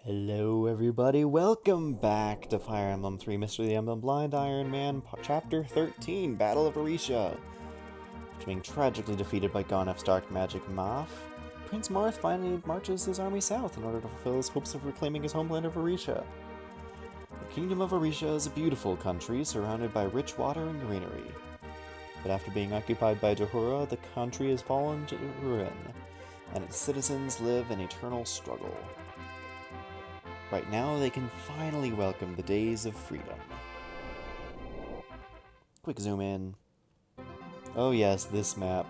Hello everybody, welcome back to Fire Emblem 3 Mystery of the Emblem Blind Iron Man, Chapter 13, Battle of Aritia. After being tragically defeated by Ganef's dark magic Maf, Prince Marth finally marches his army south in order to fulfill his hopes of reclaiming his homeland of Aritia. The Kingdom of Aritia is a beautiful country surrounded by rich water and greenery. But after being occupied by Dahura, the country has fallen to ruin, and its citizens live in eternal struggle. Right now, they can finally welcome the days of freedom. Quick zoom in. Oh yes, this map.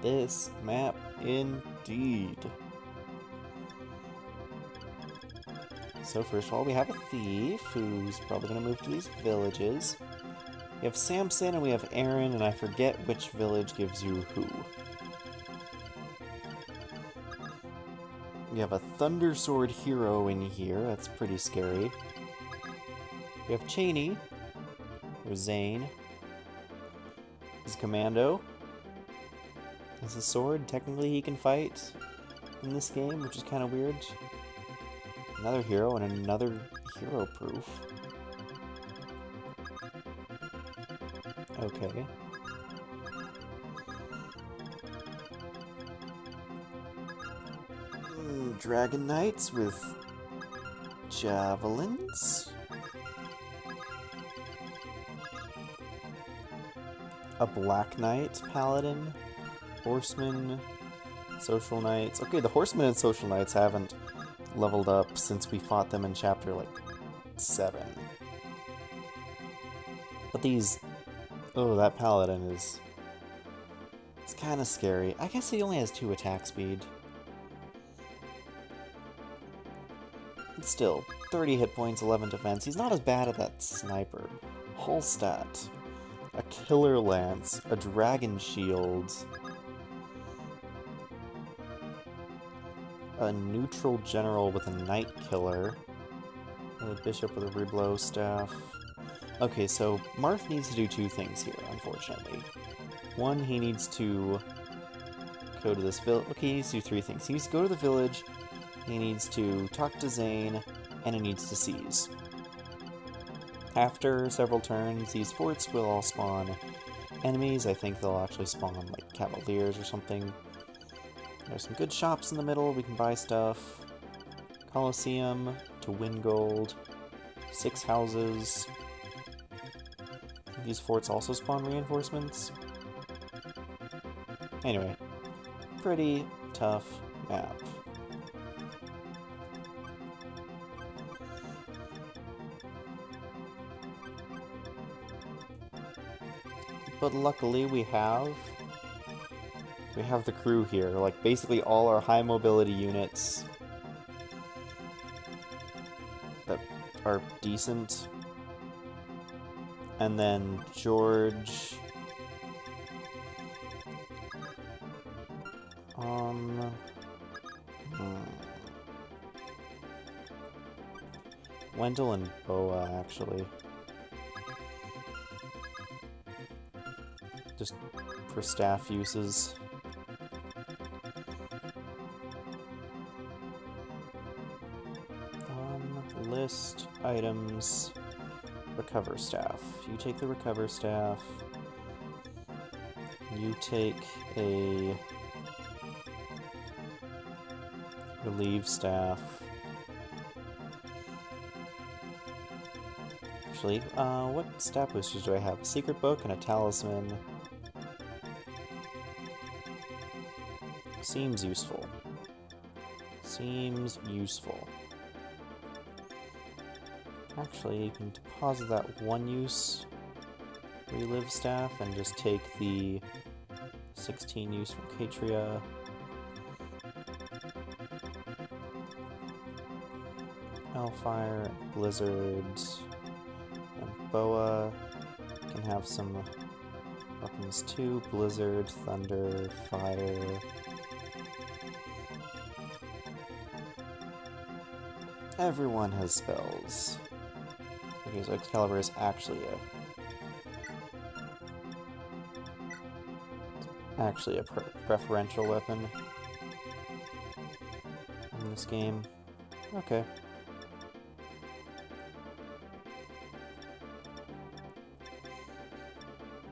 This map, indeed. So first of all, we have a thief who's probably going to move to these villages. We have Samson and we have Aaron, and I forget which village gives you who. We have a Thunder Sword hero in here, that's pretty scary. We have Xane. There's Xane. He's a commando. He's a sword. Technically he can fight in this game, which is kind of weird. Another hero and another hero proof. Okay. Dragon Knights with javelins. A Black Knight Paladin. Horseman. Social Knights. Okay, the Horsemen and Social Knights haven't leveled up since we fought them in chapter, like, 7. But these... Oh, that Paladin is... It's kind of scary. I guess he only has 2 attack speed. Still, 30 hit points, 11 defense. He's not as bad at that sniper. Holstat. A killer lance. A dragon shield. A neutral general with a knight killer. And a bishop with a reblow staff. Okay, so Marth needs to do 2 things here, unfortunately. One, he needs to go to this village. Okay, he needs to do 3 things. He needs to go to the village. He needs to talk to Xane, and he needs to seize. After several turns, these forts will all spawn enemies. I think they'll actually spawn, like, cavaliers or something. There's some good shops in the middle, we can buy stuff. Colosseum to win gold. 6 houses. These forts also spawn reinforcements. Anyway, pretty tough map. But luckily we have the crew here, like basically all our high mobility units that are decent. And then George... Wendell and Boa, actually. Just for staff uses. List items. Recover staff. You take the recover staff. You take a relieve staff. Actually, what stat boosters do I have? A secret book and a talisman. Seems useful. Seems useful. Actually, you can deposit that 1-use relive staff and just take the 16-use from Catria. Hellfire, Blizzard, and Boa can have some weapons too. Blizzard, Thunder, Fire. Everyone has spells. Okay, so Excalibur is actually a preferential weapon. in this game. Okay.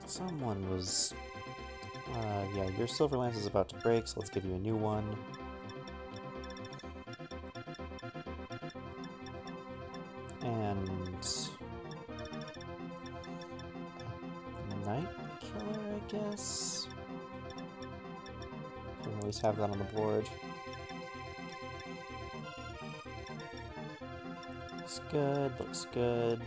Someone was... yeah, your silver lance is about to break, so let's give you a new one. And... Night Killer, I guess? Can at least have that on the board. Looks good, looks good.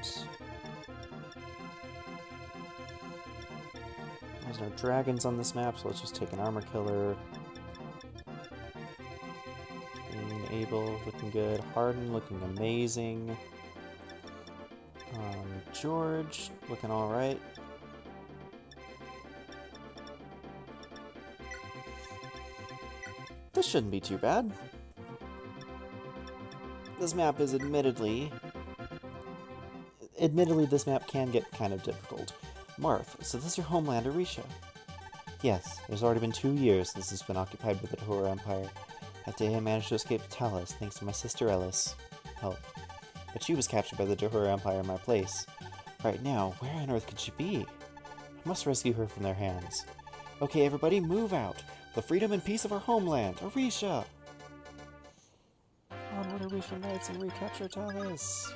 There's no dragons on this map, so let's just take an armor killer. Abel looking good. Harden looking amazing. George looking alright. This shouldn't be too bad. This map is admittedly, this map can get kind of difficult. Marth, so this is your homeland, Aritia? Yes, there's already been 2 years since it's been occupied by the Tahura Empire. That day I managed to escape to Talos, thanks to my sister Ellis' help. But she was captured by the Tahura Empire in my place. Right now, where on earth could she be? I must rescue her from their hands. Okay, everybody, move out! The freedom and peace of our homeland, Aritia! Onward, Aritia Knights, and recapture Talos!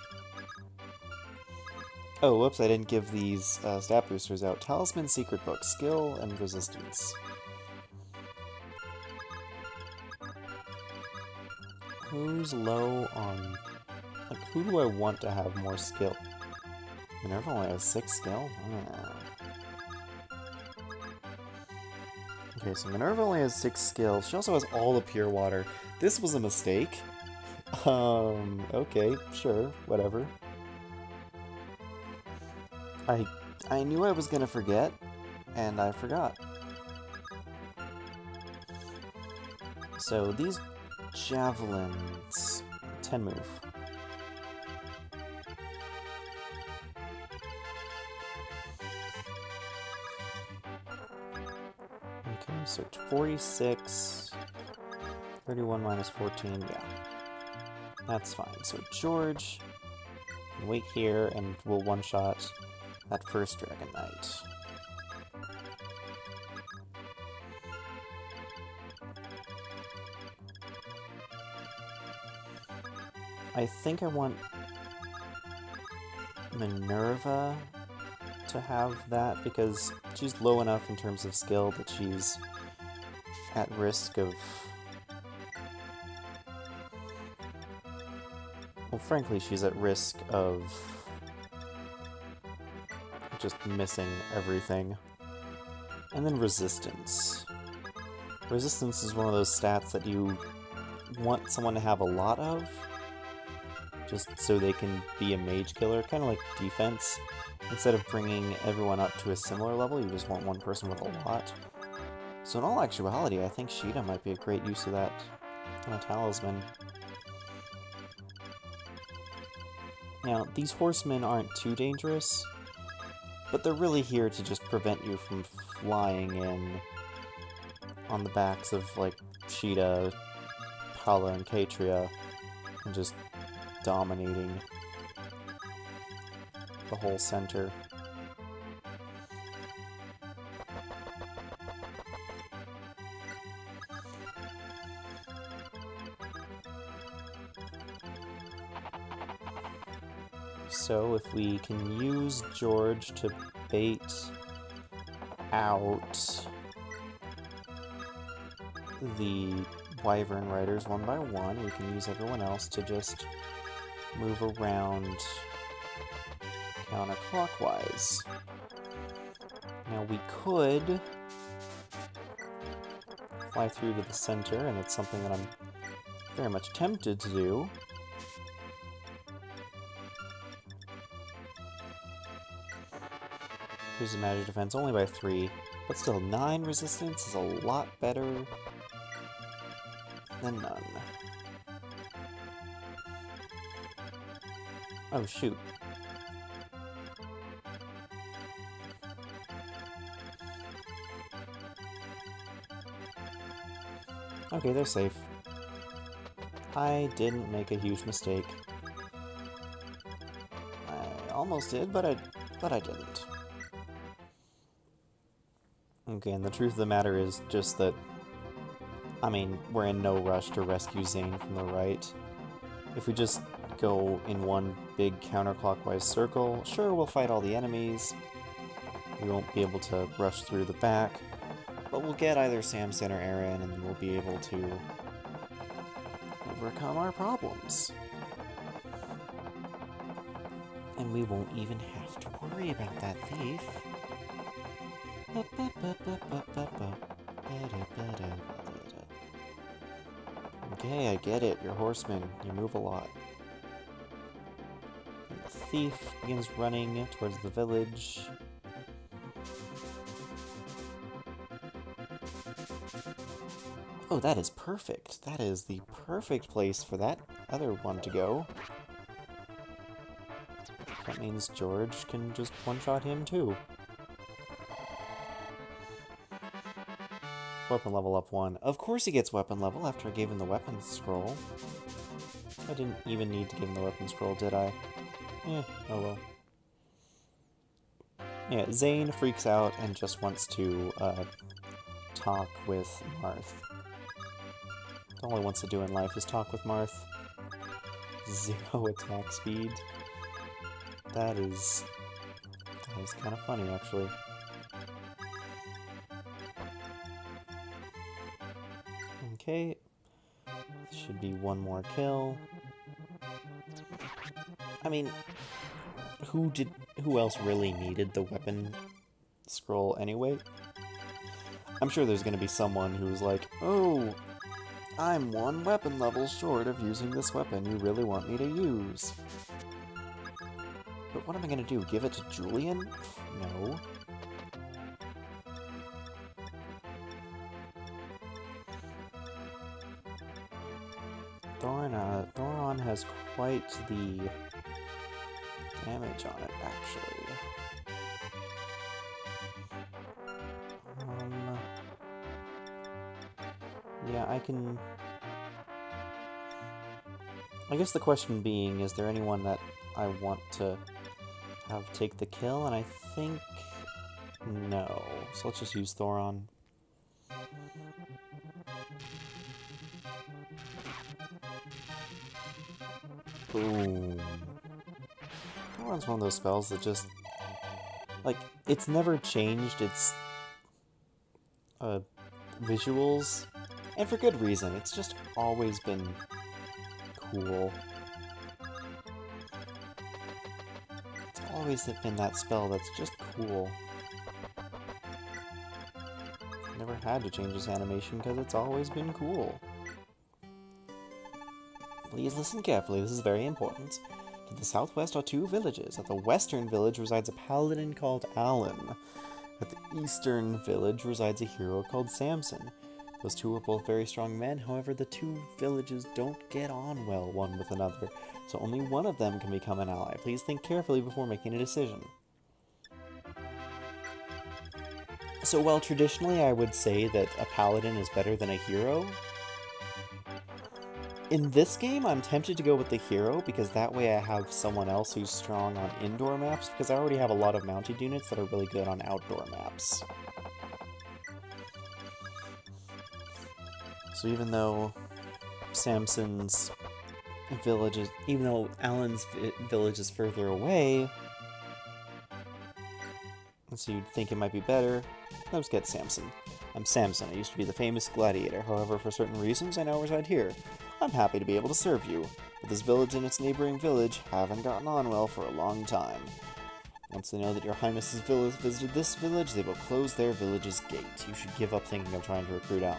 Oh, whoops, I didn't give these stat boosters out. Talisman Secret Book, Skill and Resistance. Who's low on... Like, who do I want to have more skill? Minerva only has 6 skill? Okay, so Minerva only has 6 skill. She also has all the pure water. This was a mistake. Okay, sure, whatever. I knew I was gonna forget, and I forgot. So these javelins... 10 move. Okay, so 46... 31 minus 14, yeah. That's fine. So George... wait here, and we'll one-shot that first Dragon Knight. I think I want Minerva to have that, because she's low enough in terms of skill that she's at risk of... Well, frankly, she's at risk of just missing everything. And then Resistance. Resistance is one of those stats that you want someone to have a lot of, just so they can be a mage killer, kind of like defense. Instead of bringing everyone up to a similar level, you just want one person with a lot. So in all actuality, I think Sheeta might be a great use of that on a talisman. Now, these horsemen aren't too dangerous, but they're really here to just prevent you from flying in on the backs of, like, Sheeta, Paula, and Katria, and just dominating the whole center. So if we can use George to bait out the Wyvern Riders one by one, we can use everyone else to just move around counterclockwise. Now we could fly through to the center, and it's something that I'm very much tempted to do. Here's the magic defense, only by 3, but still 9 resistance is a lot better than none. Oh shoot. Okay, they're safe. I didn't make a huge mistake. I almost did, but I didn't. Okay, and the truth of the matter is just that, I mean, we're in no rush to rescue Xane from the right. If we just go in one big counterclockwise circle, sure, we'll fight all the enemies. We won't be able to rush through the back, but we'll get either Samson or Aaron, and we'll be able to overcome our problems. And we won't even have to worry about that thief. Okay, I get it. You're horsemen. You move a lot. And the thief begins running towards the village. Oh, that is perfect. That is the perfect place for that other one to go. That means George can just one-shot him too. Weapon level up 1. Of course he gets weapon level after I gave him the weapon scroll. I didn't even need to give him the weapon scroll, did I? Eh, oh well. Yeah, Xane freaks out and just wants to talk with Marth. All he wants to do in life is talk with Marth. 0 attack speed. That is kind of funny, actually. Okay, should be one more kill. I mean, who else really needed the weapon scroll anyway? I'm sure there's gonna be someone who's like, oh, I'm 1 weapon level short of using this weapon you really want me to use. But what am I gonna do, give it to Julian? No. Thoron has quite the damage on it, actually. Yeah, I can... I guess the question being, is there anyone that I want to have take the kill? And I think... no. So let's just use Thoron. Boom. Thoron's one of those spells that just... like, it's never changed its... visuals. And for good reason. It's just always been cool. It's always been that spell that's just cool. Never had to change this animation because it's always been cool. Please listen carefully, this is very important. To the southwest are 2 villages. At the western village resides a paladin called Alan. At the eastern village resides a hero called Samson. Those 2 are both very strong men, however the 2 villages don't get on well one with another, so only one of them can become an ally. Please think carefully before making a decision. So while traditionally I would say that a paladin is better than a hero, in this game I'm tempted to go with the hero because that way I have someone else who's strong on indoor maps, because I already have a lot of mounted units that are really good on outdoor maps. So even though Samson's village is, even though Alan's village is further away, so you'd think it might be better, let's get Samson. I'm Samson, I used to be the famous gladiator, however for certain reasons I now reside here. I'm happy to be able to serve you, but this village and its neighboring village haven't gotten on well for a long time. Once they know that your highness has visited this village, they will close their village's gate. You should give up thinking of trying to recruit Alan.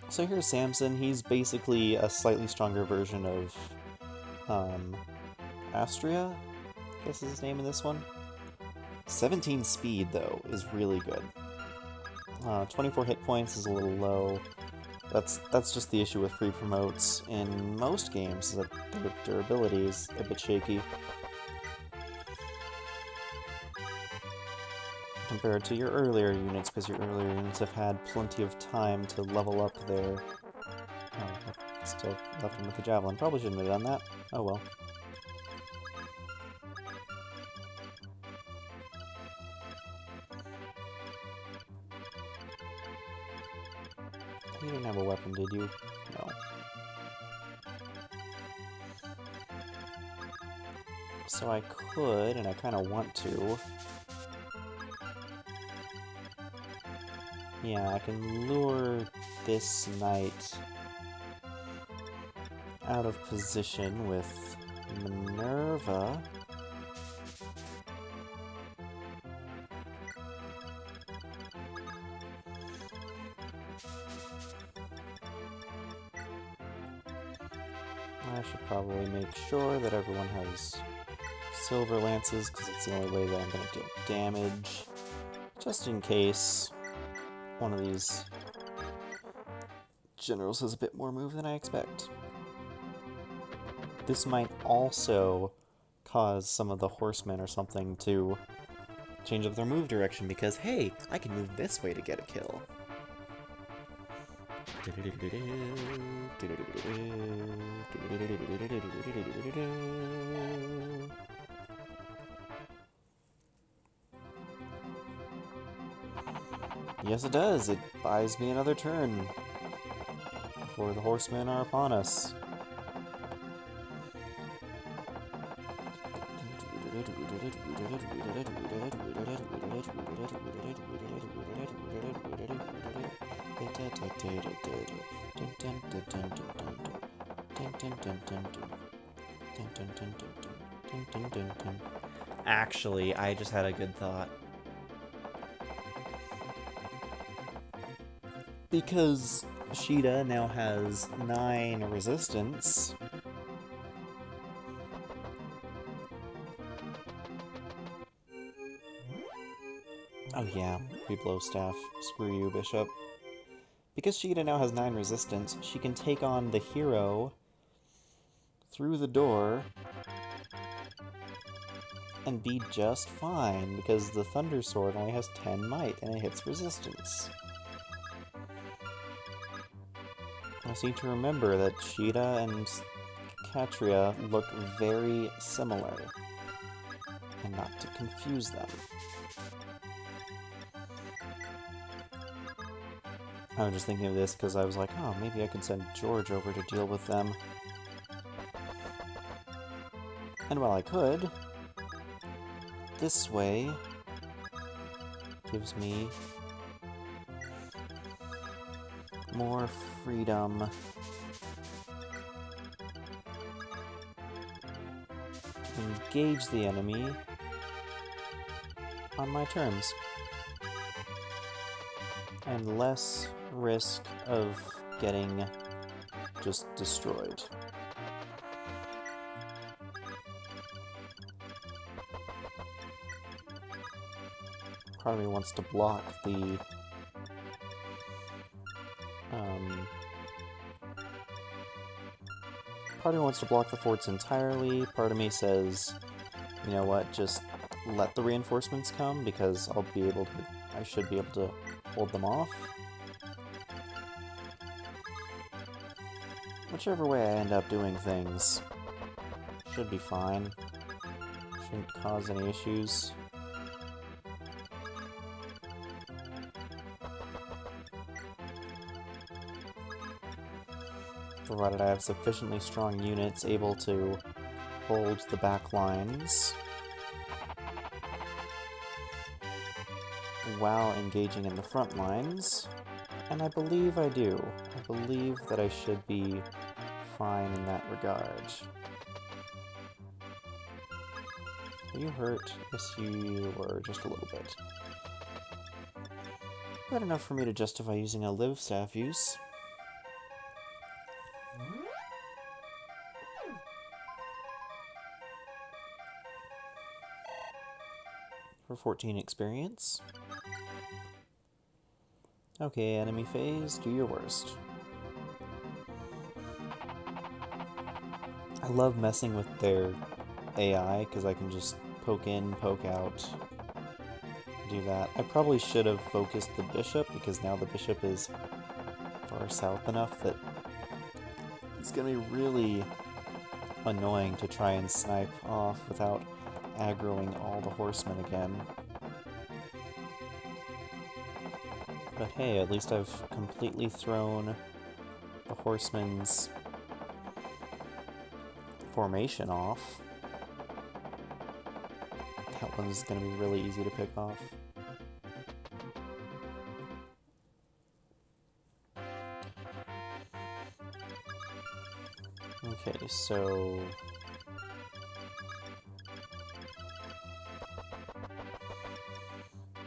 So here's Samson. He's basically a slightly stronger version of Astria, I guess is his name in this one. 17 speed, though, is really good. 24 hit points is a little low. That's just the issue with free promotes in most games, is that their durability is a bit shaky. compared to your earlier units, because your earlier units have had plenty of time to level up their... Oh, I still left him with the javelin. Probably shouldn't have done that. Oh well. You didn't have a weapon, did you? No. So I could, and I kind of want to... Yeah, I can lure this knight out of position with Minerva. I should probably make sure that everyone has silver lances, because it's the only way that I'm going to deal damage, just in case one of these generals has a bit more move than I expect. This might also cause some of the horsemen or something to change up their move direction, because, hey, I can move this way to get a kill. Yes, it does. It buys me another turn before the horsemen are upon us. Actually, I just had a good thought. Because Sheeta now has 9 resistance, oh yeah, we blow staff. Screw you, Bishop. Because Sheeta now has 9 resistance, she can take on the hero through the door and be just fine, because the Thunder Sword only has 10 might and it hits resistance. I just need to remember that Sheeta and Katria look very similar, and not to confuse them. I was just thinking of this because I was like, oh, maybe I could send George over to deal with them. And while I could, this way gives me more freedom to engage the enemy on my terms, and less risk of getting just destroyed. Part of me wants to block the part of me wants to block the forts entirely. Part of me says, you know what, just let the reinforcements come, because I should be able to hold them off. Whichever way I end up doing things should be fine. Shouldn't cause any issues. Provided I have sufficiently strong units able to hold the back lines while engaging in the front lines, and I believe I do. I believe that I should be fine in that regard. Are you hurt? Yes, you were, just a little bit. But enough for me to justify using a live staff use. For 14 experience. Okay, enemy phase, do your worst. I love messing with their AI, because I can just poke in, poke out, do that. I probably should have focused the bishop, because now the bishop is far south enough that it's gonna be really annoying to try and snipe off without aggroing all the horsemen again. But hey, at least I've completely thrown the horsemen's formation off. That one's gonna be really easy to pick off. Okay, so...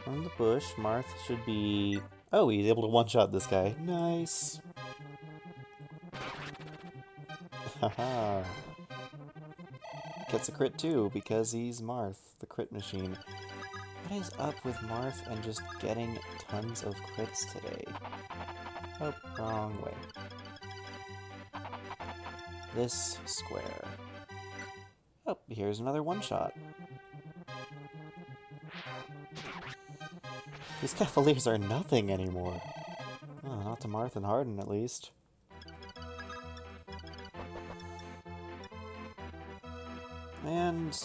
from the bush, Marth should be... oh, he's able to one-shot this guy. Nice! Haha! Gets a crit too, because he's Marth, the crit machine. What is up with Marth and just getting tons of crits today? Oh, wrong way. This square. Oh, here's another one-shot. These Cavaliers are nothing anymore. Oh, not to Marth and Harden, at least. And...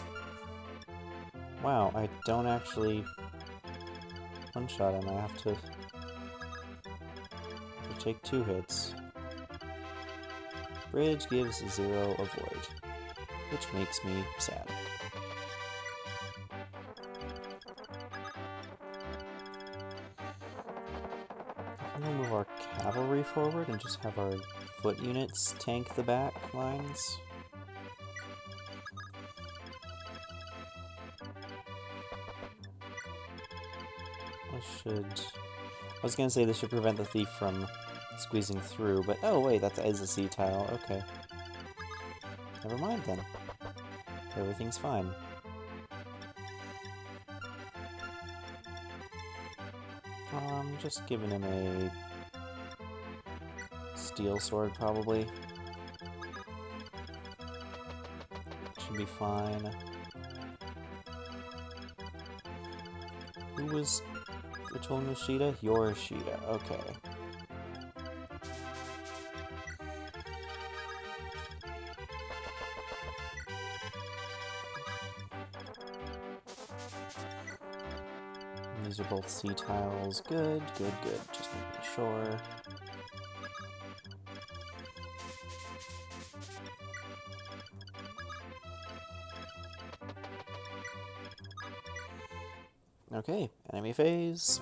wow, I don't actually one-shot him. I have to take 2 hits. Bridge gives 0 avoid, which makes me sad. I'm gonna move our cavalry forward and just have our foot units tank the back lines. I was gonna say this should prevent the thief from squeezing through, but oh wait, that is a C tile, okay. Never mind then. Everything's fine. I'm just giving him a steel sword, probably. Should be fine. Who was... which one was Sheeta? Your Sheeta, okay. These are both C tiles. Good, good, good. Just making sure. Okay, enemy phase.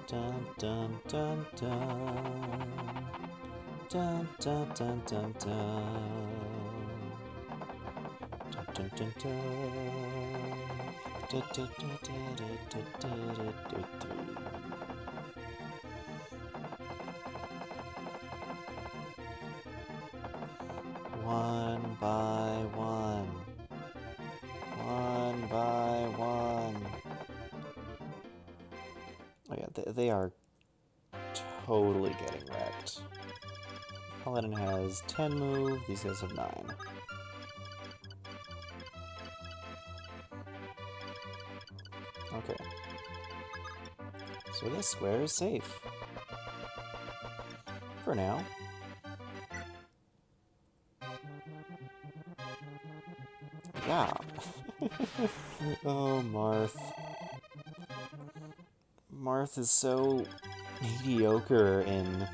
Dun dun dun dun. Dun dun dun dun dun. Dun dun dun dun. Da, da, da, da, da, da, da, da, da. One by one. One by one. Oh yeah, they are totally getting wrecked. Paladin has 10 move, these guys have 9. Okay. So this square is safe. For now. Yeah. Oh, Marth. Marth is so mediocre in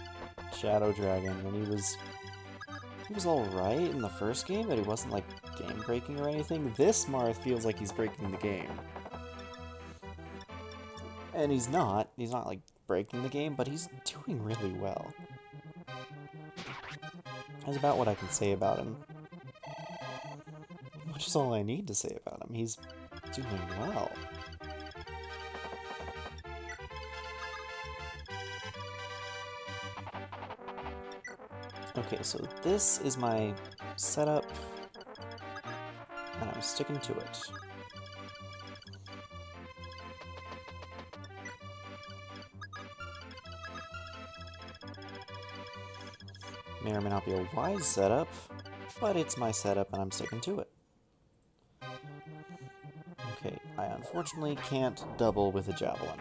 Shadow Dragon, and he was alright in the first game, but he wasn't like game breaking or anything. This Marth feels like he's breaking the game. And he's not like breaking the game, but he's doing really well. That's about what I can say about him. Which is all I need to say about him. He's doing well. Okay, so this is my setup, and I'm sticking to it. May or may not be a wise setup, but it's my setup and I'm sticking to it. Okay, Ion unfortunately can't double with a javelin.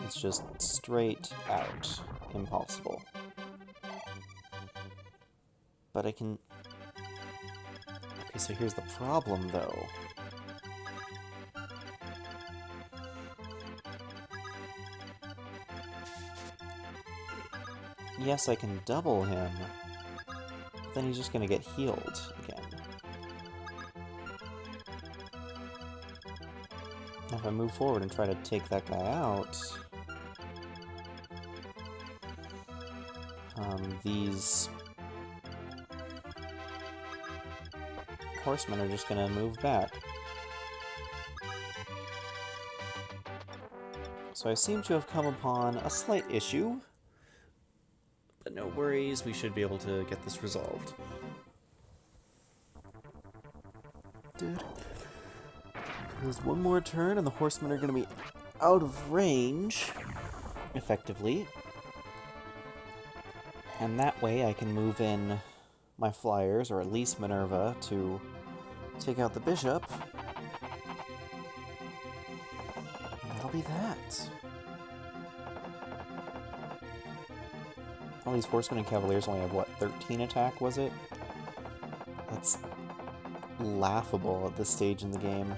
It's just straight out impossible. But I can... Okay, so here's the problem, though. Yes, I can double him, but then he's just gonna get healed again. If I move forward and try to take that guy out, these horsemen are just gonna move back. So I seem to have come upon a slight issue, but no worries, we should be able to get this resolved. Dude. There's one more turn and the horsemen are going to be out of range, effectively. And that way I can move in my flyers, or at least Minerva, to take out the bishop. And that'll be that. All these horsemen and cavaliers only have, what, 13 attack, was it? That's laughable at this stage in the game.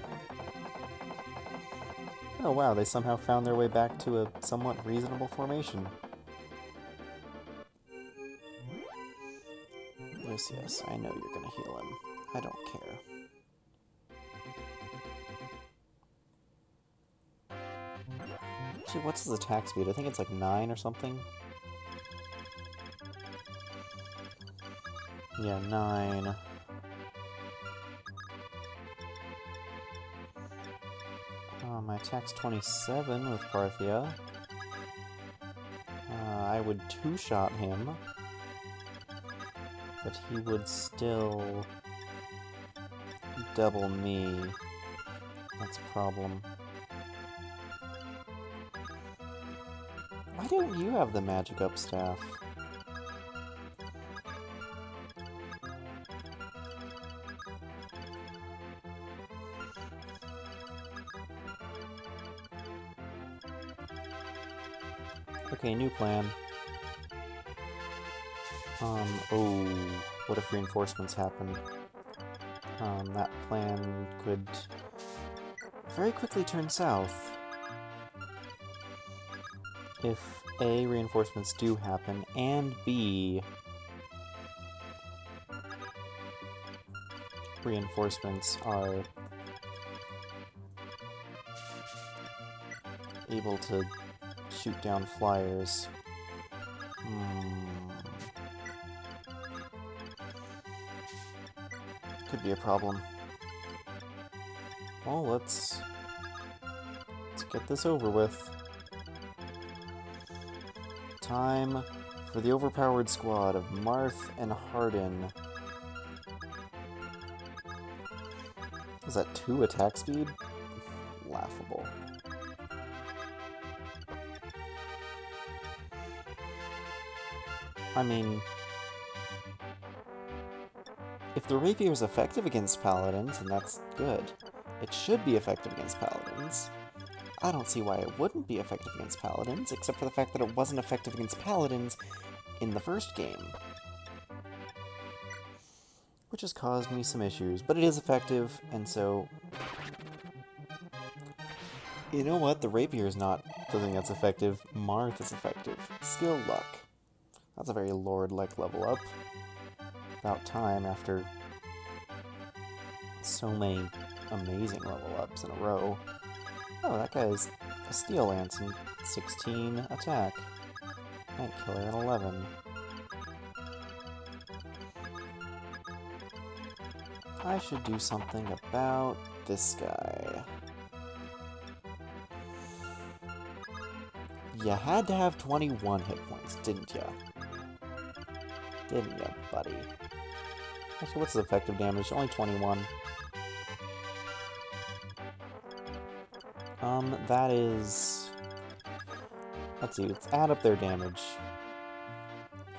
Oh wow, they somehow found their way back to a somewhat reasonable formation. Yes, yes, I know you're gonna heal him. I don't care. Actually, what's his attack speed? I think it's like 9 or something. Yeah, 9. My attack's 27 with Parthia. I would two-shot him, but he would still double me. That's a problem. Why don't you have the magic up staff? Okay, new plan. Oh, what if reinforcements happen? That plan could very quickly turn south. If A, reinforcements do happen, and B, reinforcements are able to shoot down flyers. Could be a problem. Well, let's get this over with. Time for the overpowered squad of Marth and Hardin. Is that 2 attack speed? Laughable. I mean, if the rapier is effective against paladins, and that's good, it should be effective against paladins. I don't see why it wouldn't be effective against paladins, except for the fact that it wasn't effective against paladins in the first game. Which has caused me some issues, but it is effective, and so... You know what? The rapier is not the thing that's effective. Marth is effective. Skill luck. That's a very Lord-like level up. About time after so many amazing level ups in a row. Oh, that guy's a Steel Lance and 16 attack. Night Killer and 11. I should do something about this guy. You had to have 21 hit points, didn't ya? Didn't ya, buddy? Actually, what's his effective damage? Only 21. That is... Let's see, let's add up their damage.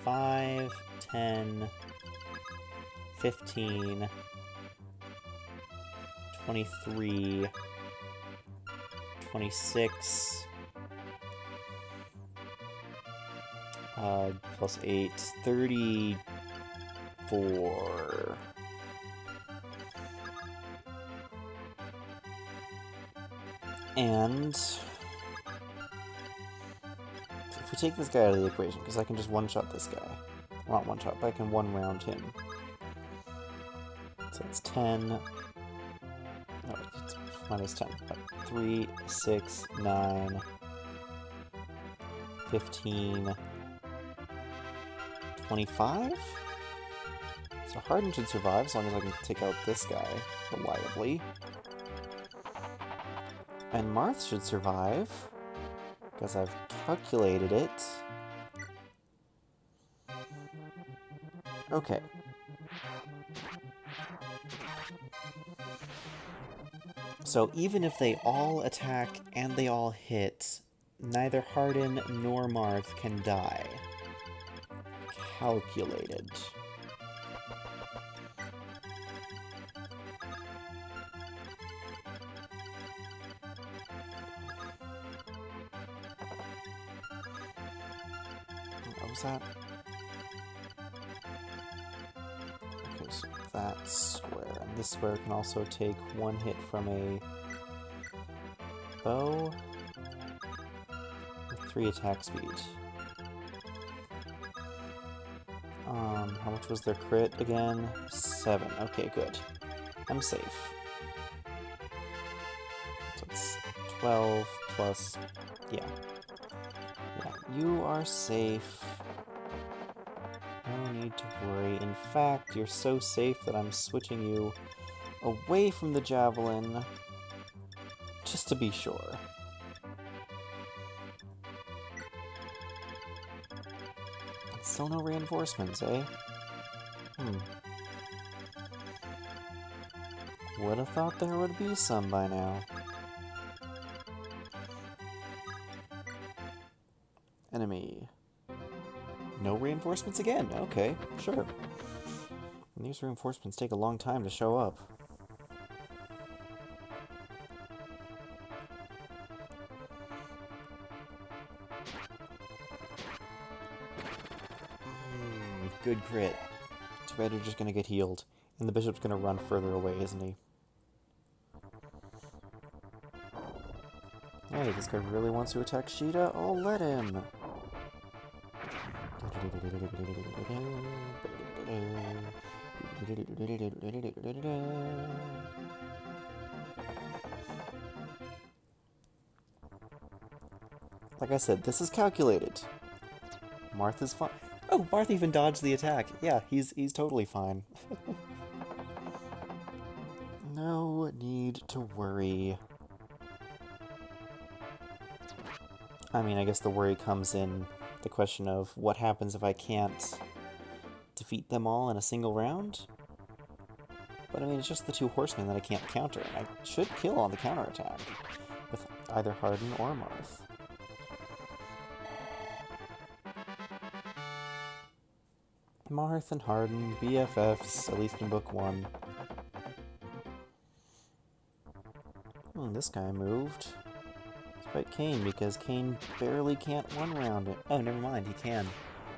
5, 10, 15, 23, 26. Plus 8, 34. And if we take this guy out of the equation, because I can just one-shot this guy. Well, not one-shot, but I can one-round him. So it's 10. No, it's minus 10. 3, 6, 9, 15, 25? So Harden should survive as long as I can take out this guy reliably. And Marth should survive, because I've calculated it. Okay. So even if they all attack and they all hit, neither Harden nor Marth can die. Calculated. What was that? Okay, so that's square. And this square can also take one hit from a bow with 3 attack speed. How much was their crit again? 7. Okay, good. I'm safe. So it's 12 plus... yeah. Yeah, you are safe. No need to worry. In fact, you're so safe that I'm switching you away from the javelin, just to be sure. And still no reinforcements, eh? Would have thought there would be some by now. Enemy. No reinforcements again. Okay, sure. And these reinforcements take a long time to show up. Good crit. Too bad you're just gonna get healed. And the bishop's gonna run further away, isn't he? Hey, this guy really wants to attack Sheeta. I'll let him. Like I said, this is calculated. Marth is fine. Oh, Marth even dodged the attack. Yeah, he's totally fine. No need to worry. I mean, I guess the worry comes in the question of what happens if I can't defeat them all in a single round? But I mean, it's just the 2 horsemen that I can't counter, and I should kill on the counterattack with either Harden or Marth. Marth and Harden, BFFs, at least in book 1. This guy moved. Despite Xane, because Xane barely can't one-round it. Oh, never mind, he can.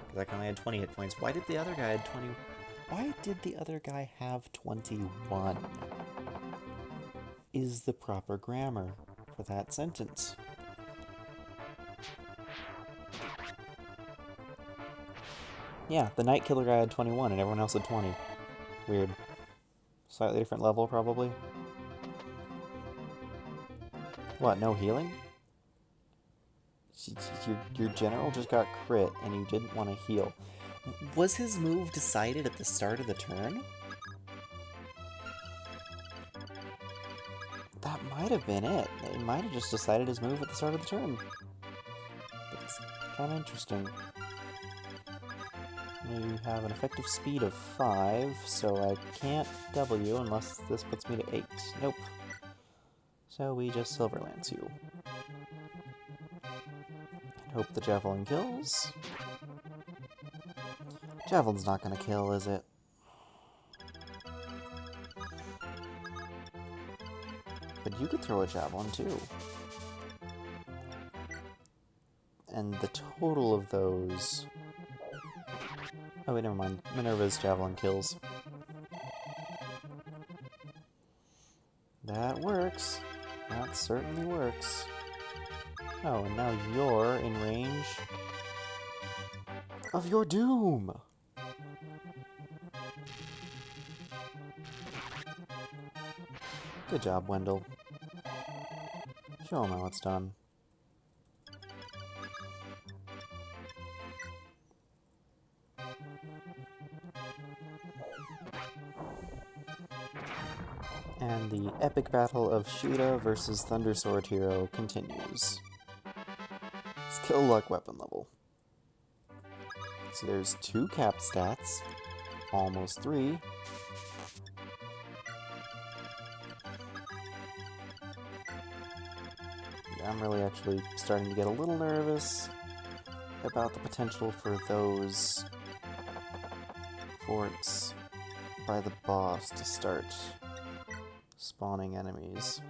Because I can only had 20 hit points. Why did the other guy have 20? Why did the other guy have 21? Is the proper grammar for that sentence. Yeah, the Night Killer guy had 21 and everyone else had 20. Weird. Slightly different level, probably. What, no healing? Your general just got crit and you didn't want to heal. Was his move decided at the start of the turn? That might have been it. They might have just decided his move at the start of the turn. That's kind of interesting. You have an effective speed of 5, so I can't W unless this puts me to 8. Nope. So we just Silverlance you. And hope the Javelin kills. Javelin's not gonna kill, is it? But you could throw a Javelin too. And the total of those... Oh wait, never mind. Minerva's javelin kills. That works. That certainly works. Oh, and now you're in range of your doom! Good job, Wendell. Show him how it's done. And the epic battle of Sheeta versus Thunder Sword Hero continues. Skill luck weapon level. So there's 2 capped stats, almost 3. Yeah, I'm really actually starting to get a little nervous about the potential for those forts by the boss to start spawning enemies.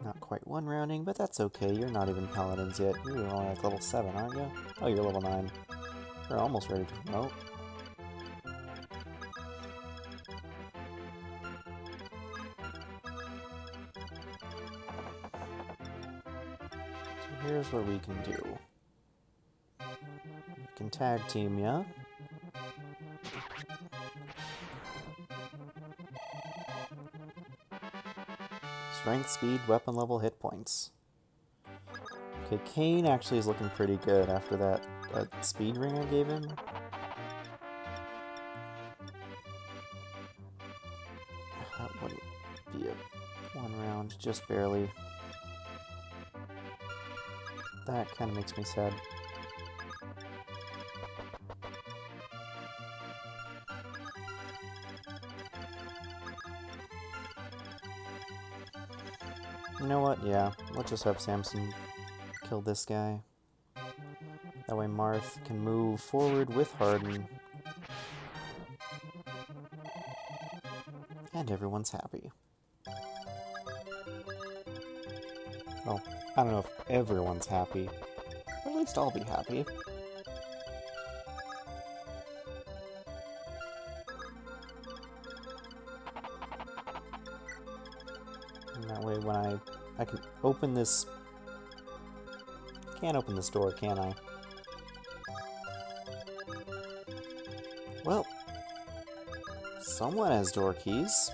Not quite 1 rounding, but that's okay. You're not even paladins yet. You're only like level 7, aren't you? Oh, you're level 9. You're almost ready to promote. So here's what we can do. We can tag team ya. Strength, speed, weapon level, hit points. Okay, Xane actually is looking pretty good after that speed ring I gave him. That wouldn't be a 1 round, just barely. That kind of makes me sad. You know what? Yeah, let's just have Samson kill this guy. That way Marth can move forward with Harden. And everyone's happy. Well, I don't know if everyone's happy, but at least I'll be happy. And that way when I can open this... Can't open this door, can I? Well, someone has door keys.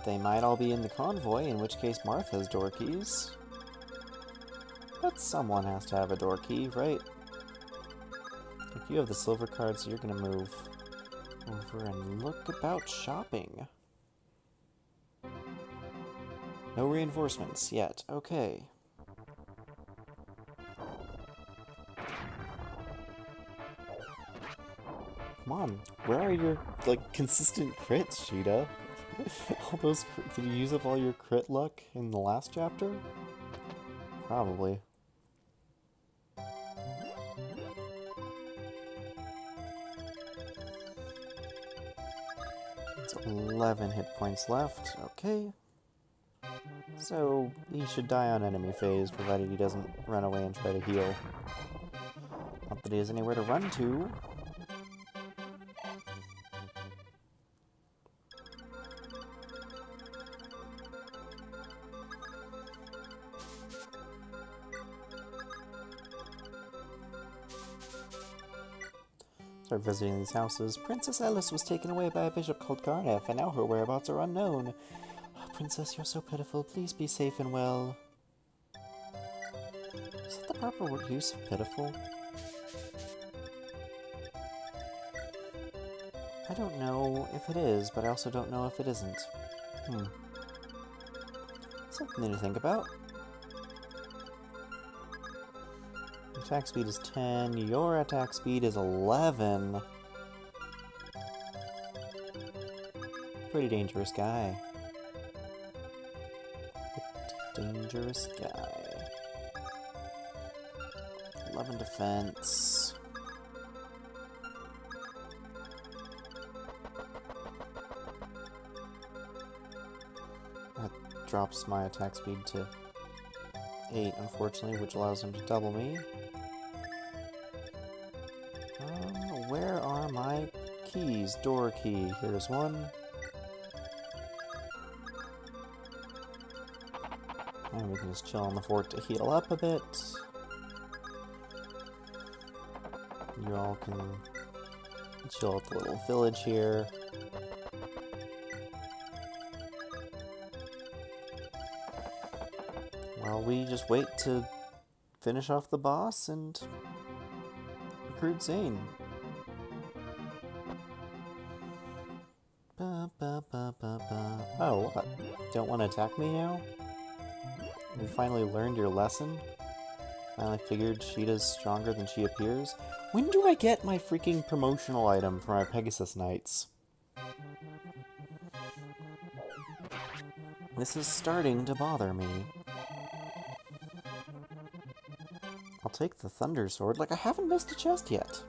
They might all be in the convoy, in which case Marth has door keys. But someone has to have a door key, right? If you have the silver card, so you're gonna move over and look about shopping. No reinforcements yet. Okay. Come on, where are your, like, consistent crits, Sheeta? All those did you use up all your crit luck in the last chapter? Probably. It's 11 hit points left. Okay. So he should die on enemy phase, provided he doesn't run away and try to heal. Not that he has anywhere to run to. Start visiting these houses. Princess Alice was taken away by a bishop called Garneth, and now her whereabouts are unknown. Oh, Princess, you're so pitiful. Please be safe and well. Is that the proper word use of pitiful? I don't know if it is, but I also don't know if it isn't. Something to think about. Attack speed is 10, your attack speed is 11. Pretty dangerous guy. Pretty dangerous guy. 11 defense. drops my attack speed to 8, unfortunately, which allows him to double me. Where are my keys? Door key. Here's one. And we can just chill on the fort to heal up a bit. You all can chill at the little village here. While we just wait to finish off the boss and recruit Xane. Oh, what? Don't want to attack me now? You finally learned your lesson? Finally figured Sheeta's stronger than she appears? When do I get my freaking promotional item for my Pegasus Knights? This is starting to bother me. I'll take the Thunder Sword. Like, I haven't missed a chest yet.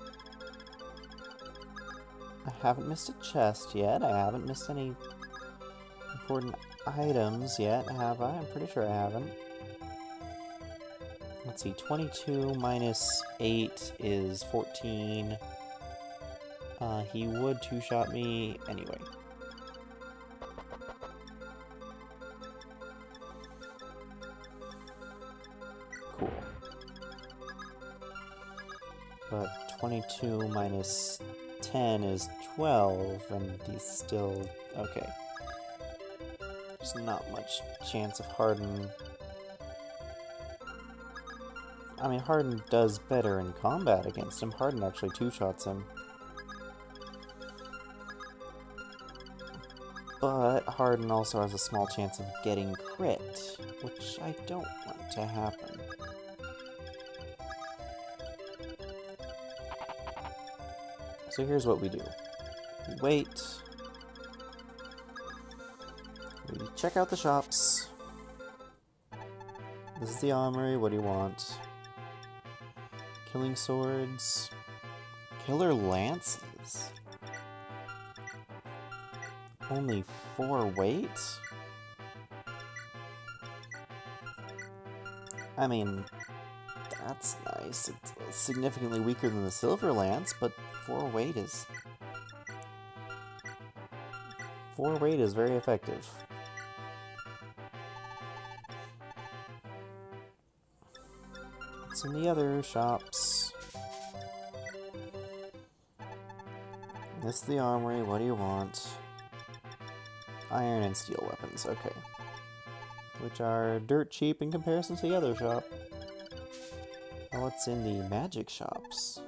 I haven't missed a chest yet. I haven't missed any important items yet, have I? I'm pretty sure I haven't. Let's see, 22 minus 8 is 14. He would two-shot me anyway. Cool. But 22 minus 10 is 12, and he's still... okay. There's not much chance of Harden... I mean, Harden does better in combat against him. Harden actually two-shots him. But Harden also has a small chance of getting crit, which I don't want to happen. So here's what we do. We wait. We check out the shops. This is the armory. What do you want? Killing swords. Killer lances. Only 4 weight? I mean, that's nice. It's significantly weaker than the silver lance, but 4 weight is... 4 weight is very effective. What's in the other shops? This is the armory. What do you want? Iron and steel weapons. Okay. Which are dirt cheap in comparison to the other shop. What's in the magic shops?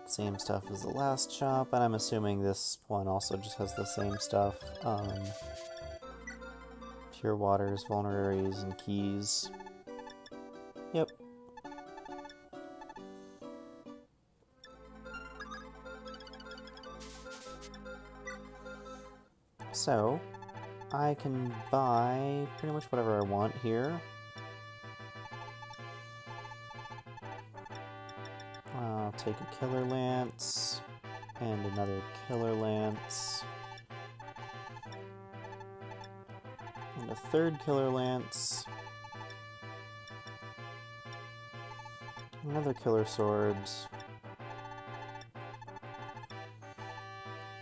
Same stuff as the last shop, and I'm assuming this one also just has the same stuff. Pure waters, vulneraries, and keys. Yep. So, I can buy pretty much whatever I want here. I'll take a killer lance, and another killer lance, and a third killer lance, another killer sword.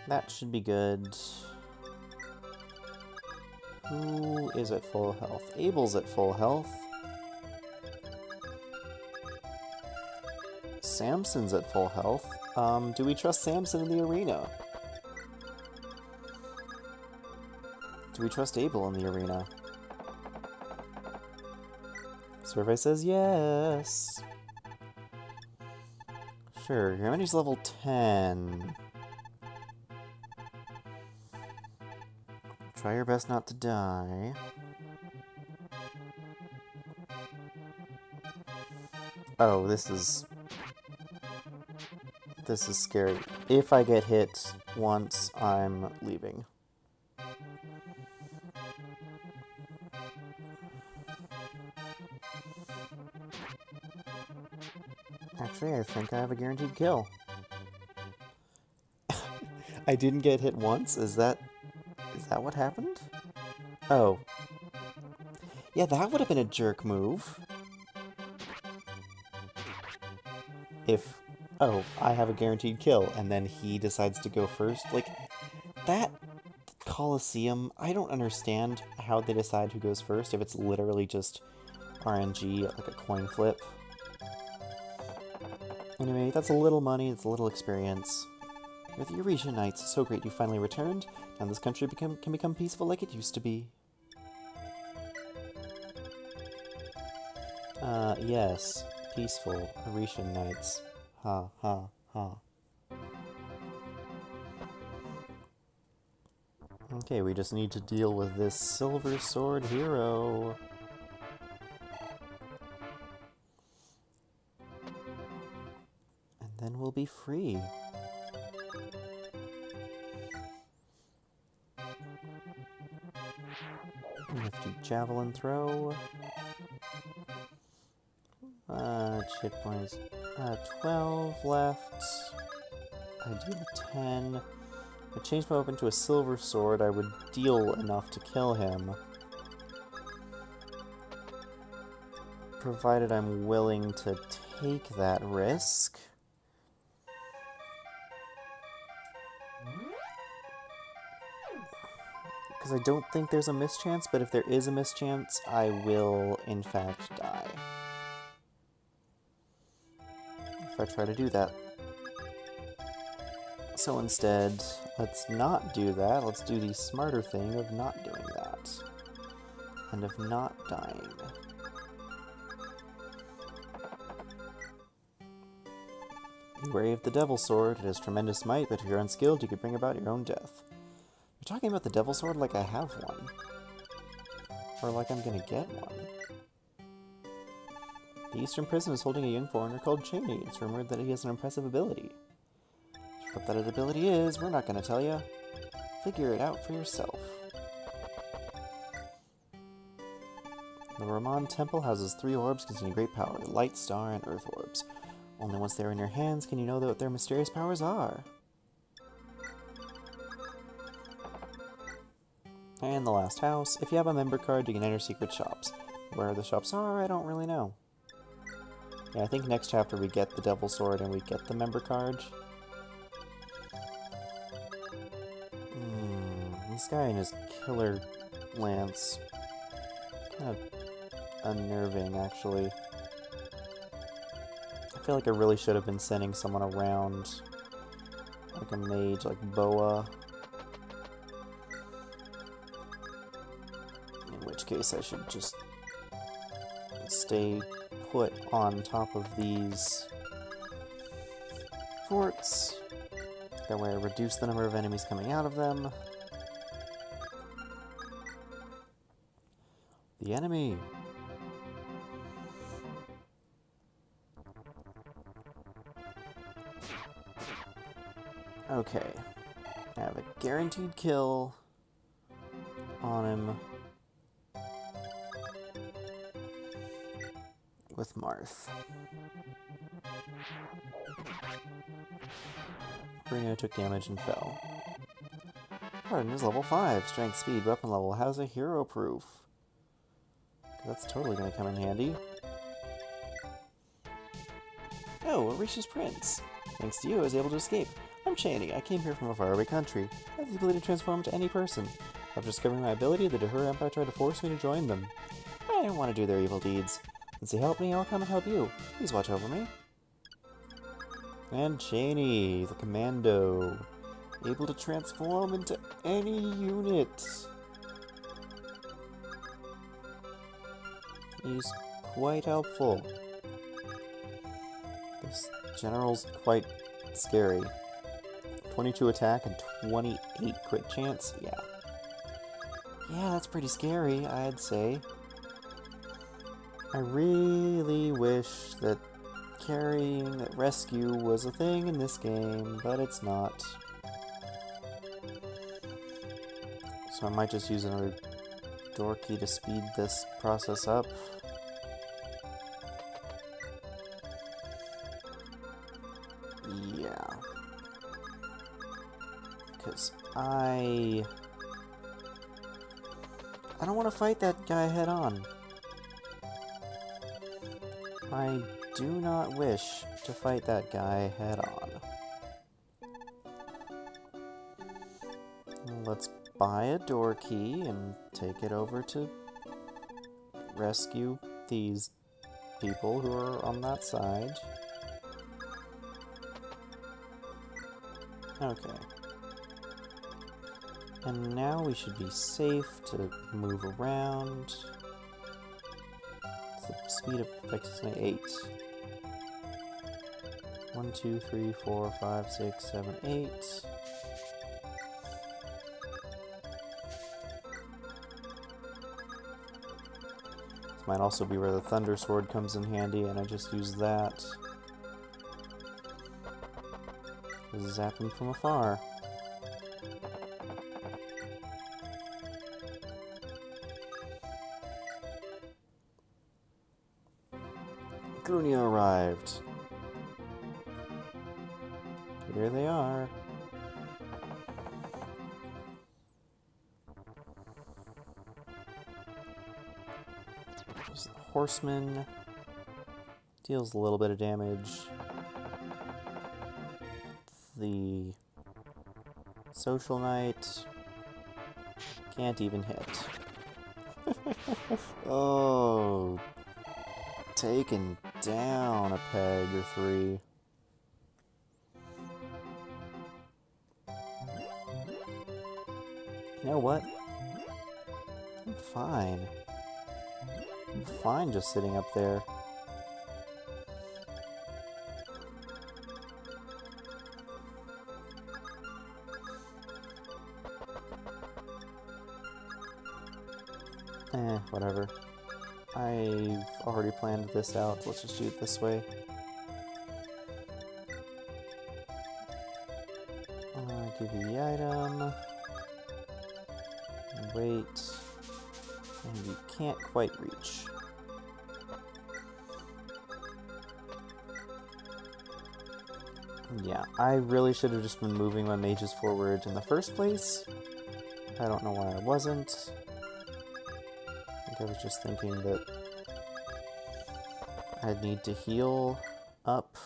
That should be good. Who is at full health? Abel's at full health. Samson's at full health. Do we trust Samson in the arena? Do we trust Abel in the arena? Survey says yes. Sure, your enemy's level 10. Try your best not to die. Oh, this is scary. If I get hit once, I'm leaving. Actually, I think I have a guaranteed kill. I didn't get hit once? Is that Is that what happened? Oh. Yeah, that would have been a jerk move. If... Oh, I have a guaranteed kill, and then he decides to go first. Like, that Coliseum, I don't understand how they decide who goes first, if it's literally just RNG, like a coin flip. Anyway, that's a little money, it's a little experience. With the Aritia Knights, so great you finally returned. Now this country can become peaceful like it used to be. Yes. Peaceful. Aritia Knights. Ha, ha, ha. Okay, we just need to deal with this Silver Sword hero. And then we'll be free. Nifty javelin throw. Hit points. 12 left. Ideal 10. If I change my weapon to a silver sword, I would deal enough to kill him. Provided I'm willing to take that risk. Because I don't think there's a mischance, but if there is a mischance, I will, in fact, die. If I try to do that. So instead, let's not do that. Let's do the smarter thing of not doing that. And of not dying. Be wary of the Devil Sword. It has tremendous might, but if you're unskilled, you could bring about your own death. You're talking about the Devil Sword like I have one. Or like I'm gonna get one. The Eastern Prison is holding a young foreigner called Xane. It's rumored that he has an impressive ability. What that ability is, we're not gonna tell you. Figure it out for yourself. The Ramon Temple houses 3 orbs containing great power, light, star, and earth orbs. Only once they are in your hands can you know what their mysterious powers are. And the last house, if you have a member card, you can enter secret shops. Where the shops are, I don't really know. Yeah, I think next chapter we get the Devil Sword and we get the member card. This guy and his killer lance. Kind of unnerving, actually. I feel like I really should have been sending someone around. Like a mage, like Boa. In which case I should just stay put on top of these forts. That way I reduce the number of enemies coming out of them. The enemy! Okay. I have a guaranteed kill on him with Marth. Bruno took damage and fell. Pardon is level 5. Strength, speed, weapon level. How's a hero proof? That's totally gonna come in handy. Oh, Aritia's Prince. Thanks to you, I was able to escape. I'm Xane. I came here from a faraway country. I have the ability to transform into any person. After discovering my ability, the Dahur Empire tried to force me to join them. I didn't want to do their evil deeds. Since you helped me, I'll come and help you. Please watch over me. And Xane, the commando. Able to transform into any unit. He's quite helpful. This general's quite scary. 22 attack and 28 crit chance? Yeah. Yeah, that's pretty scary, I'd say. I really wish that carrying, that rescue was a thing in this game, but it's not. So I might just use another door key to speed this process up. Yeah. Because I I don't want to fight that guy head on. I do not wish to fight that guy head on. Let's buy a door key and take it over to rescue these people who are on that side. Okay. And now we should be safe to move around. The speed of effectively 8. 1, 2, 3, 4, 5, 6, 7, 8. This might also be where the Thunder Sword comes in handy, and I just use that. Zap him from afar. Grunia arrived. Here they are. There's the Horseman. Deals a little bit of damage. The Social Knight can't even hit. Oh, taken down a peg or 3. You know what? I'm fine. I'm fine just sitting up there. Whatever. I've already planned this out. Let's just do it this way. Give you the item. And wait. And you can't quite reach. Yeah, I really should have just been moving my mages forward in the first place. I don't know why I wasn't. I was just thinking that I'd need to heal up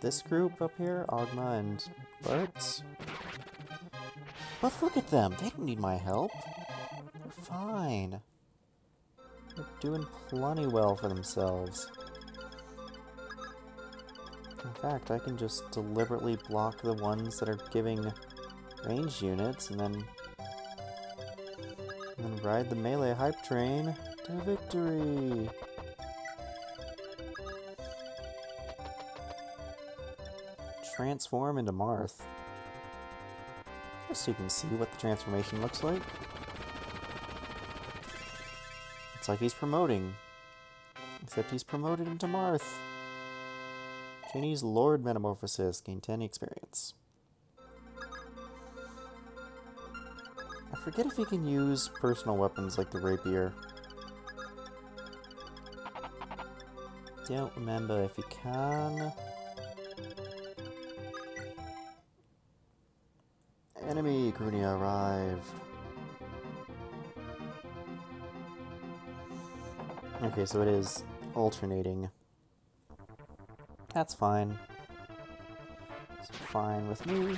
this group up here, Ogma and Bart. But look at them! They don't need my help. They're fine. They're doing plenty well for themselves. In fact, I can just deliberately block the ones that are giving ranged units and then ride the melee hype train to victory! Transform into Marth. Just so you can see what the transformation looks like. It's like he's promoting. Except he's promoted into Marth. Chinese Lord Metamorphosis. Gain 10 experience. I forget if he can use personal weapons like the rapier. Don't remember if he can. Enemy Grunia arrived. Okay, so it is alternating. That's fine. It's fine with me.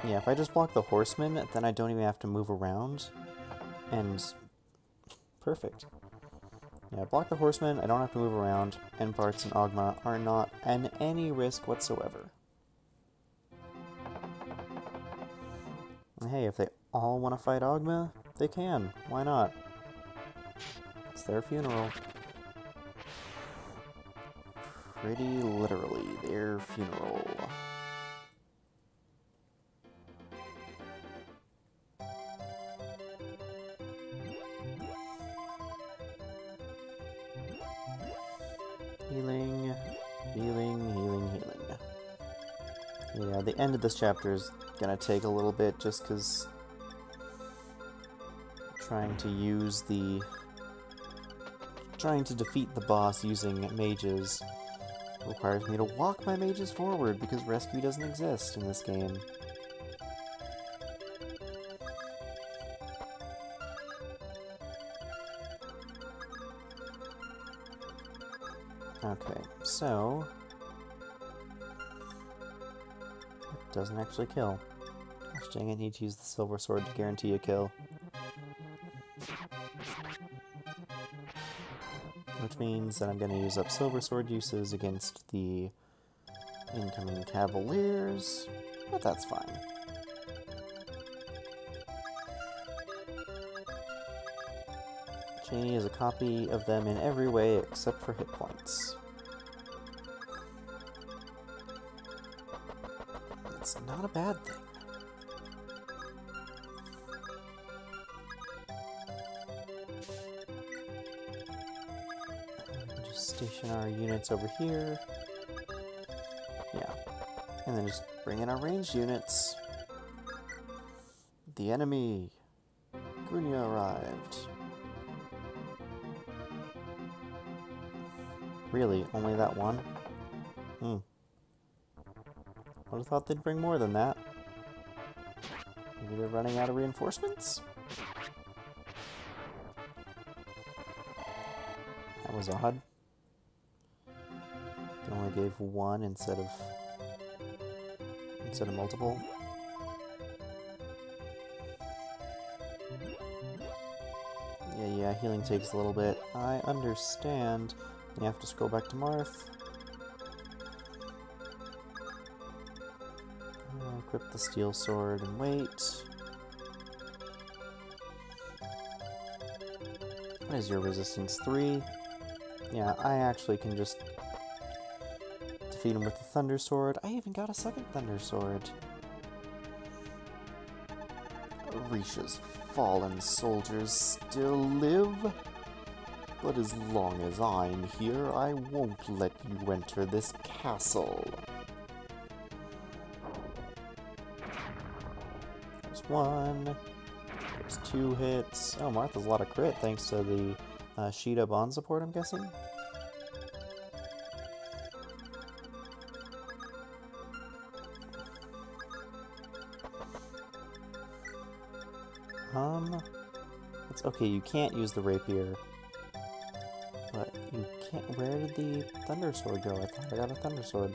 Yeah, if I just block the Horseman, then I don't even have to move around. And perfect. Yeah, block the Horseman, I don't have to move around, and Bartz and Ogma are not at any risk whatsoever. And hey, if they all want to fight Ogma, they can. Why not? It's their funeral. Pretty literally, their funeral. Healing, healing, healing, healing. Yeah, the end of this chapter is gonna take a little bit just because trying to defeat the boss using mages requires me to walk my mages forward because rescue doesn't exist in this game. Okay, so... it doesn't actually kill. Gosh dang, I need to use the silver sword to guarantee a kill. Which means that I'm going to use up silver sword uses against the incoming cavaliers, but that's fine. Xane is a copy of them in every way except for hit points. It's not a bad thing. Just station our units over here. Yeah. And then just bring in our ranged units. The enemy. Grunia arrived. Really? Only that one? I would have thought they'd bring more than that. Maybe they're running out of reinforcements? That was odd. They only gave one instead of multiple. Yeah, healing takes a little bit. I understand. You have to scroll back to Marth. Equip the steel sword and wait. What is your resistance? 3? Yeah, I actually can just defeat him with the thunder sword. I even got a second thunder sword. Arisha's fallen soldiers still live. But as long as I'm here, I won't let you enter this castle. There's 1. There's 2 hits. Oh, Martha's a lot of crit thanks to the Sheeta bond support, I'm guessing. It's okay, you can't use the rapier. But you can't... Where did the thunder sword go? I thought I got a thunder sword.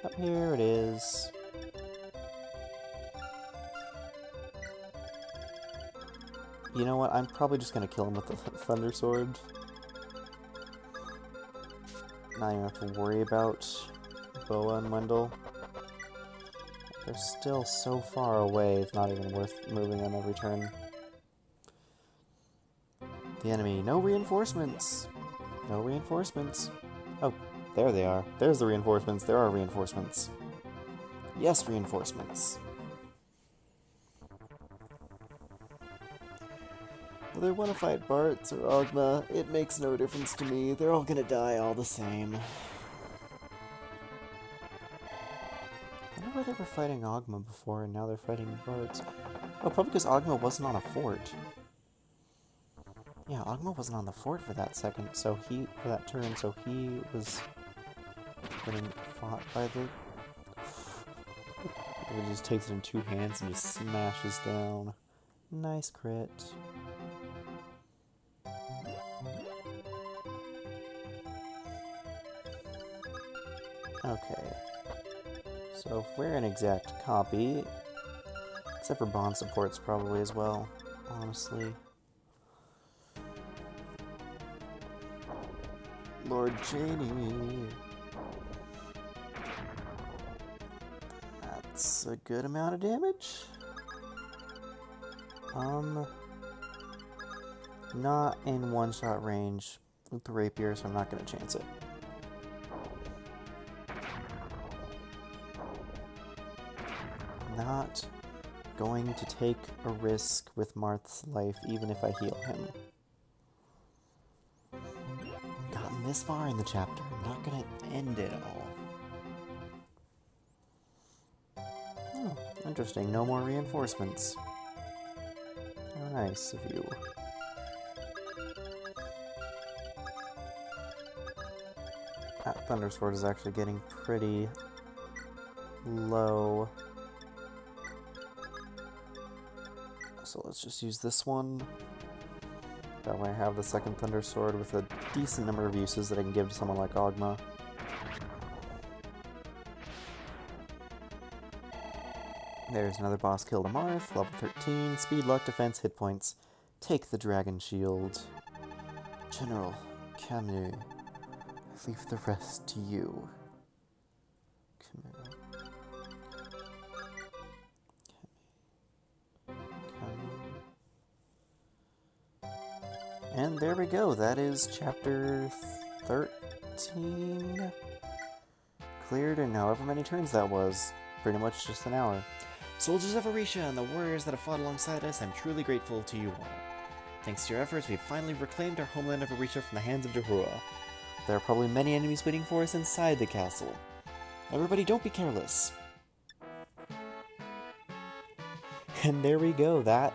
Up here it is. You know what? I'm probably just gonna kill him with the thunder sword. Not even have to worry about Boa and Wendell. They're still so far away, it's not even worth moving them every turn. The enemy, no reinforcements! No reinforcements. Oh, there they are. There's the reinforcements. There are reinforcements. Yes, reinforcements. Whether I want to fight Bartz or Ogma, it makes no difference to me. They're all gonna die all the same. I wonder why they were fighting Ogma before and now they're fighting Bartz. Oh, probably because Ogma wasn't on a fort. Yeah, Ogma wasn't on the fort for that second, so for that turn, so he was getting fought by the... He just takes it in 2 hands and just smashes down. Nice crit. Okay. So if we're an exact copy, except for bond supports probably as well, honestly. Lord Xane. That's a good amount of damage. Not in one-shot range with the rapier, so I'm not going to chance it. Not going to take a risk with Marth's life, even if I heal him. Gotten this far in the chapter, I'm not going to end it all. Oh, interesting, no more reinforcements. How nice of you. That Thunder Sword is actually getting pretty low. So let's just use this one. That way I have the second Thunder Sword with a decent number of uses that I can give to someone like Ogma. There's another boss kill to Marth, level 13, speed, luck, defense, hit points. Take the dragon shield. General Camus, I leave the rest to you. And there we go, that is chapter 13. Cleared in however many turns that was. Pretty much just an hour. Soldiers of Aritia and the warriors that have fought alongside us, I'm truly grateful to you all. Thanks to your efforts, we've finally reclaimed our homeland of Aritia from the hands of Dahura. There are probably many enemies waiting for us inside the castle. Everybody, don't be careless. And there we go, that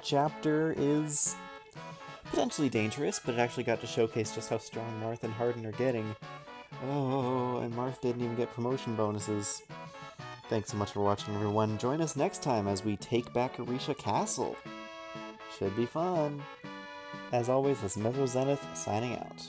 chapter is potentially dangerous, but it actually got to showcase just how strong Marth and Hardin are getting. Oh, and Marth didn't even get promotion bonuses. Thanks so much for watching, everyone. Join us next time as we take back Aritia Castle. Should be fun. As always, this is Metro Zenith signing out.